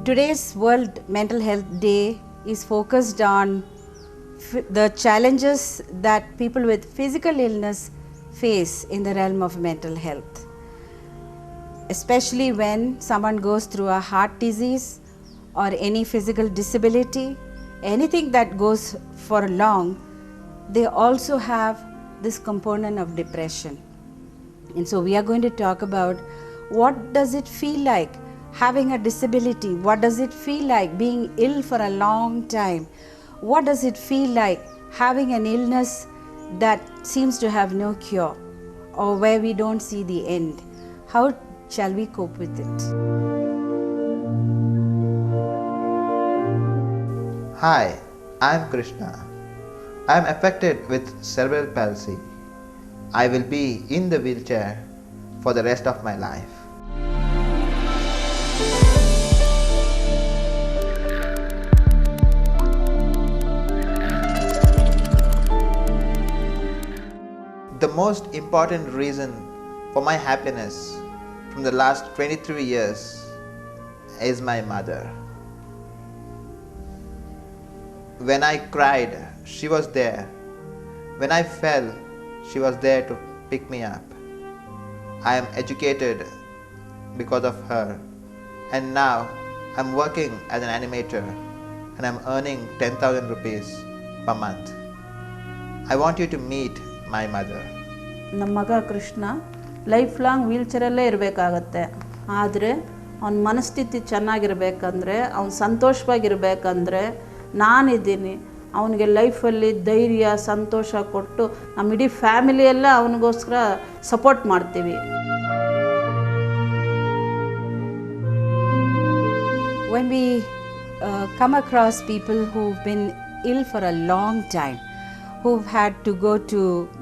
Today's World Mental Health Day is focused on the challenges that people with physical illness face in the realm of mental health. Especially when someone goes through a heart disease or any physical disability, anything that goes for long, they also have this component of depression. And so we are going to talk about what does it feel like having a disability? What does it feel like being ill for a long time? What does it feel like having an illness that seems to have no cure or where we don't see the end? How shall we cope with it? Hi, I'm Krishna. I'm affected with cerebral palsy. I will be in the wheelchair for the rest of my life. The most important reason for my happiness from the last 23 years is my mother. When I cried, she was there. When I fell, she was there to pick me up. I am educated because of her, and now I'm working as an animator and I'm earning 10,000 rupees per month. I want you to meet my mother. ನಮ್ಮ ಮಗ Krishna life long ವೀಲ್ಚೇರಲ್ಲೇ ಇರಬೇಕಾಗತ್ತೆ. ಆದರೆ ಅವನ ಮನಸ್ಥಿತಿ ಚೆನ್ನಾಗಿರಬೇಕಂದ್ರೆ, ಅವನು ಸಂತೋಷವಾಗಿರಬೇಕಂದ್ರೆ ನಾನಿದ್ದೀನಿ. ಅವನಿಗೆ ಲೈಫಲ್ಲಿ ಧೈರ್ಯ ಸಂತೋಷ ಕೊಟ್ಟು ನಮ್ಮ ಇಡೀ ಫ್ಯಾಮಿಲಿಯೆಲ್ಲ ಅವನಿಗೋಸ್ಕರ ಸಪೋರ್ಟ್ ಮಾಡ್ತೀವಿ. When we come across people who've been ill for a long time, who've had to go to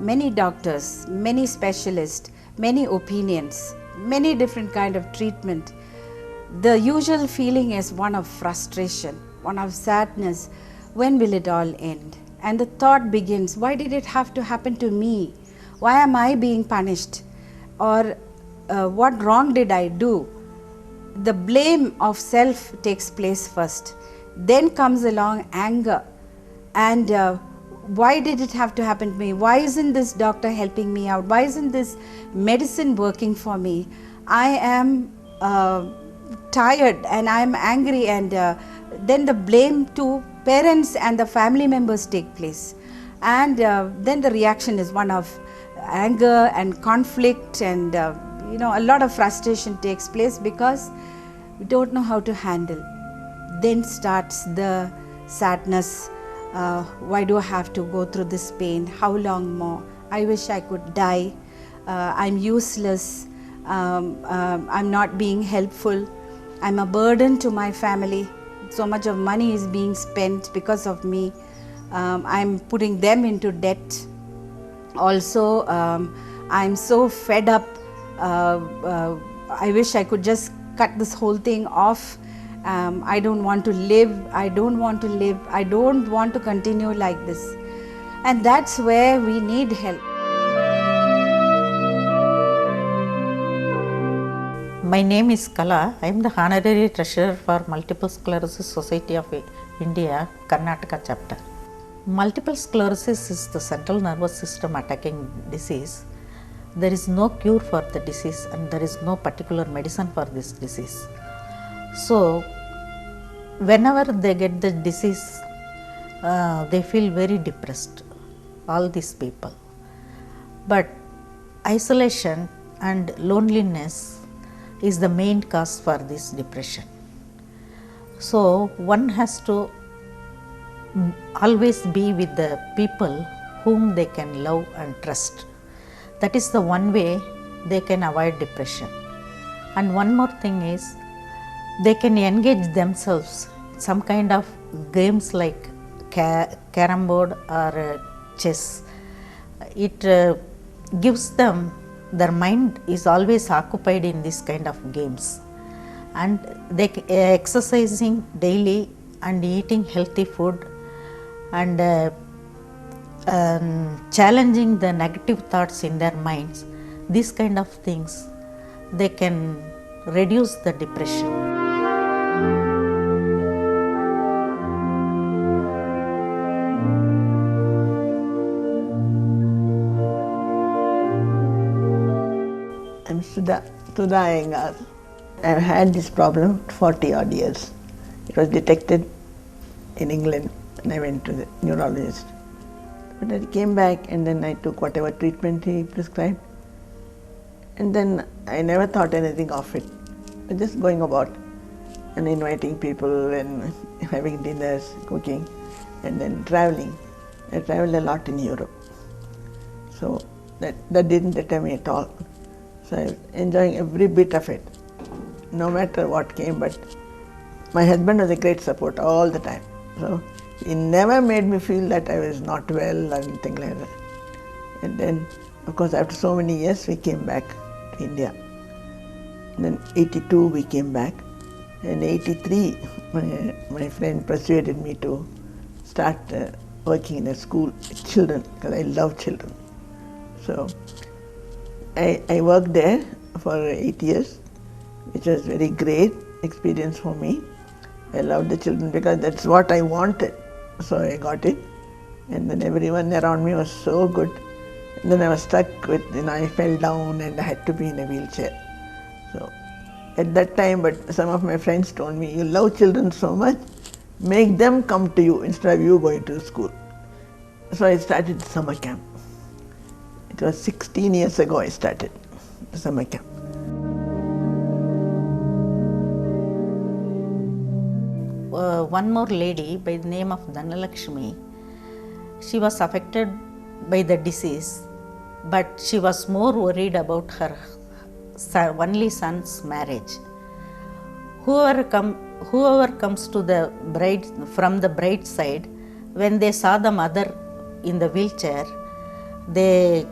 many doctors, many specialists, many opinions, many different kind of treatment, the usual feeling is one of frustration, one of sadness. When will it all end? And the thought begins, why did it have to happen to me? Why am I being punished? Or what wrong did I do? The blame of self takes place first. Then comes along anger and why did it have to happen to me? Why isn't this doctor helping me out? Why isn't this medicine working for me? I am tired and I am angry, and then the blame to parents and the family members take place, and then the reaction is one of anger and conflict, and a lot of frustration takes place because we don't know how to handle. Then starts the sadness. Why do I have to go through this pain? How long more? I wish I could die. I'm useless. I'm not being helpful. I'm a burden to my family. So much of money is being spent because of me. I'm putting them into debt. Also, I'm so fed up. I wish I could just cut this whole thing off. I don't want to live. I don't want to live. I don't want to continue like this. And that's where we need help. My name is Kala. I am the Honorary Treasurer for Multiple Sclerosis Society of India, Karnataka chapter. Multiple sclerosis is the central nervous system attacking disease. There is no cure for the disease and there is no particular medicine for this disease. So, whenever they get the disease, they feel very depressed, all these people. But isolation and loneliness is the main cause for this depression. So, one has to always be with the people whom they can love and trust. That is the one way they can avoid depression. And one more thing is, they can engage themselves some kind of games like carom board or chess. It gives them, their mind is always occupied in this kind of games, and they exercising daily and eating healthy food and challenging the negative thoughts in their minds. These kind of things, they can reduce the depression. Sudha Iyengar. I've had this problem 40 odd years. It was detected in England and I went to the neurologist. But I came back and then I took whatever treatment he prescribed. And then I never thought anything of it. I was just going about and inviting people and having dinners, cooking, and then traveling. I traveled a lot in Europe. So that didn't deter me at all. So I was enjoying every bit of it, no matter what came. But my husband was a great support all the time. So he never made me feel that I was not well or anything like that. And then, of course, after so many years, we came back to India. And then 82 we came back. In 83, my friend persuaded me to start working in a school with children, because I love children. So I worked there for 8 years, which was very great experience for me. I loved the children because that's what I wanted. So I got it. And then everyone around me was so good. And then I was stuck with, I fell down and I had to be in a wheelchair. So at that time, but some of my friends told me, you love children so much, make them come to you instead of you going to school. So I started summer camp. It was 16 years ago I started the summer camp. One more lady by the name of Dhanalakshmi, she was affected by the disease, but she was more worried about her only son's marriage. Whoever comes to the bride from the bride side, when they saw the mother in the wheelchair, they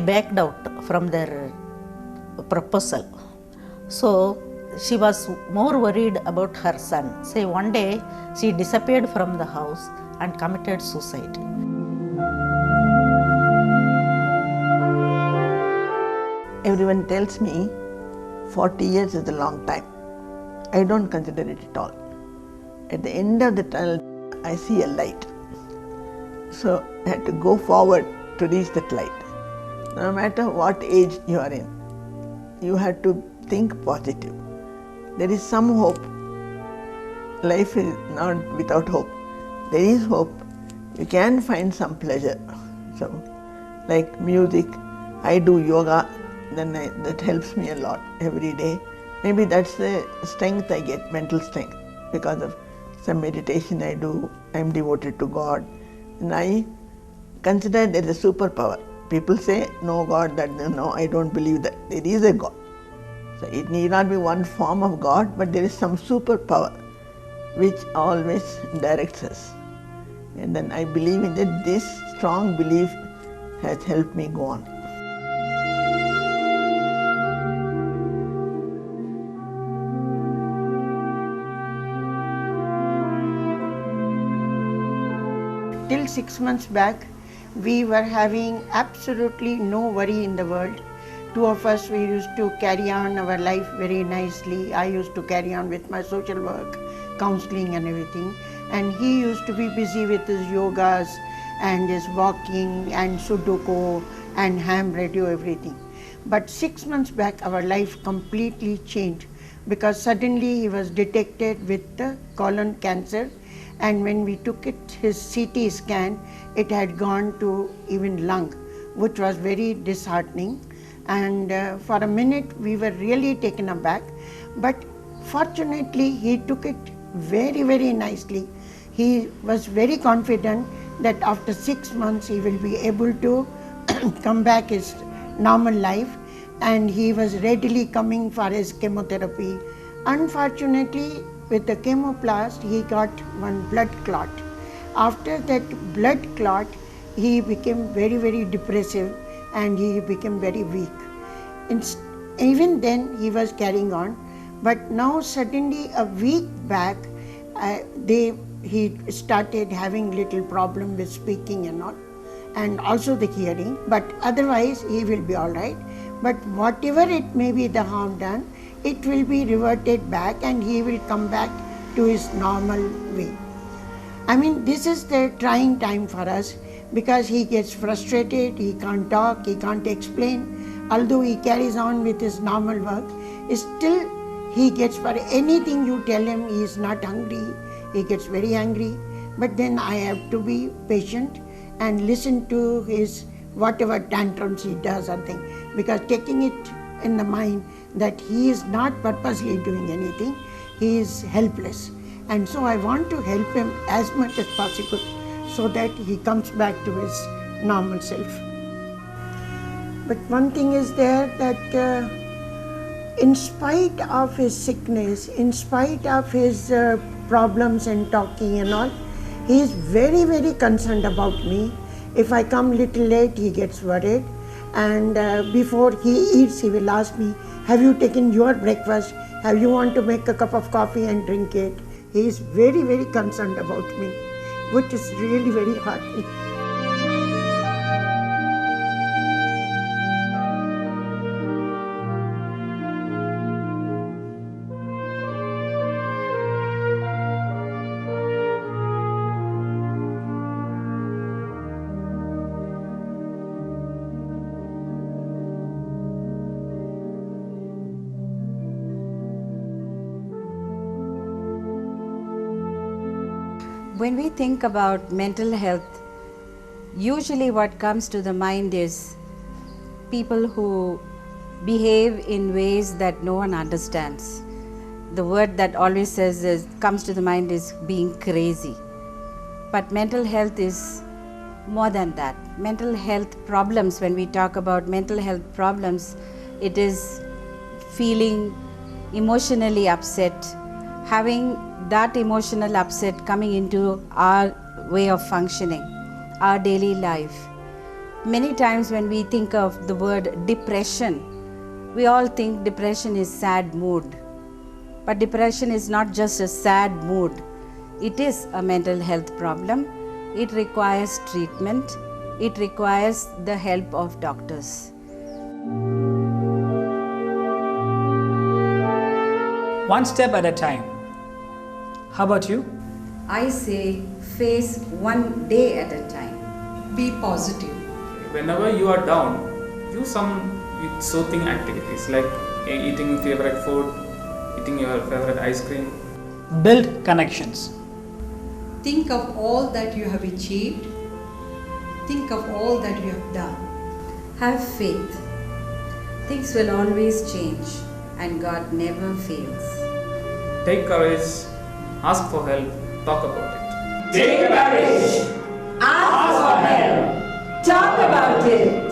backed out from their proposal. So she was more worried about her son. Say one day she disappeared from the house and committed suicide. Everyone tells me 40 years is a long time. I don't consider it at all. At the end of the tunnel, I see a light. So I had to go forward to reach that light. No matter what age you are in, you have to think positive. There is some hope. Life is not without hope. There is hope. You can find some pleasure. So, like music, I do yoga, then that helps me a lot every day. Maybe that's the strength I get, mental strength, because of some meditation I do. I'm devoted to God. And I consider there is a superpower. People say, no God, no, I don't believe that. There is a God. So it need not be one form of God, but there is some superpower which always directs us. And then I believe in that. This strong belief has helped me go on. Till 6 months back, we were having absolutely no worry in the world. Two of us, we used to carry on our life very nicely. I used to carry on with my social work, counseling and everything. And he used to be busy with his yogas and his walking and Sudoku and ham radio, everything. But 6 months back, our life completely changed because suddenly he was detected with the colon cancer. And when we took his CT scan, it had gone to even lung, which was very disheartening. And for a minute, we were really taken aback. But fortunately, he took it very, very nicely. He was very confident that after 6 months, he will be able to come back his normal life. And he was readily coming for his chemotherapy. Unfortunately, with the chemoplast, he got one blood clot. After that blood clot, he became very, very depressive and he became very weak. Even then, he was carrying on. But now suddenly, a week back, he started having little problem with speaking and all, and also the hearing. But otherwise, he will be all right. But whatever it may be the harm done, it will be reverted back and he will come back to his normal way. I mean, this is the trying time for us because he gets frustrated, he can't talk, he can't explain. although he carries on with his normal work, still he gets, for anything you tell him, he is not hungry, he gets very angry. But then I have to be patient and listen to his whatever tantrums he does or thing, because taking it in the mind that he is not purposely doing anything, he is helpless. And so I want to help him as much as possible so that he comes back to his normal self. But one thing is there, that in spite of his sickness, in spite of his problems and talking and all, he is very, very concerned about me. If I come little late, he gets worried. And before he eats, he will ask me, have you taken your breakfast? Have you want to make a cup of coffee and drink it? He is very, very concerned about me, which is really very heartening. When we think about mental health, usually what comes to the mind is people who behave in ways that no one understands. The word that always comes to the mind is being crazy. But mental health is more than that. Mental health problems, when we talk about mental health problems, it is feeling emotionally upset, having that emotional upset coming into our way of functioning, our daily life. Many times when we think of the word depression, we all think depression is sad mood. But depression is not just a sad mood. It is a mental health problem. It requires treatment. It requires the help of doctors. One step at a time. How about you? I say face one day at a time. Be positive. Whenever you are down, do some soothing activities like eating favorite food, eating your favorite ice cream. Build connections. Think of all that you have achieved. Think of all that you have done. Have faith. Things will always change and God never fails. Take courage, ask for help, talk about it. Take courage, ask for help, talk about it.